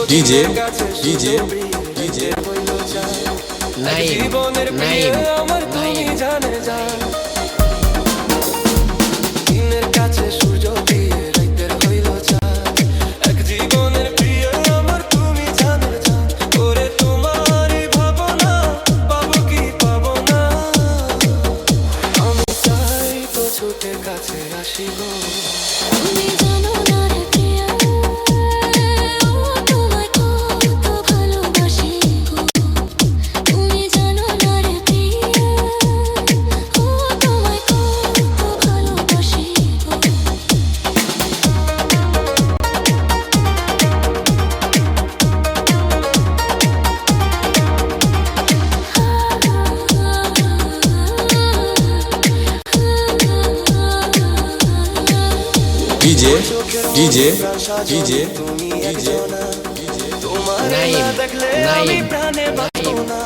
DJ DJ DJ জীবনের প্রিয় আমার তুমি জানে যান দিনের কাছে সূর্য দিয়ে রাতের হইল চাঁদ এক জীবনের প্রিয় আমার তুমি জানে যান ওরে তোমারই ভাবনা পাবো কি পাবো না আমি চাই তো ছুটে কাছে আসিব তুমি জানো না রে প্রিয়া ও তোমায় কত ভালোবাসি গো তুমি জানো না রে প্রিয়া ও তোমায় কত ভালোবাসি গো ডিজে ডিজে ডিজে তুমি একজনা তোমার না দেখলে আমি প্রাণে বাঁচব না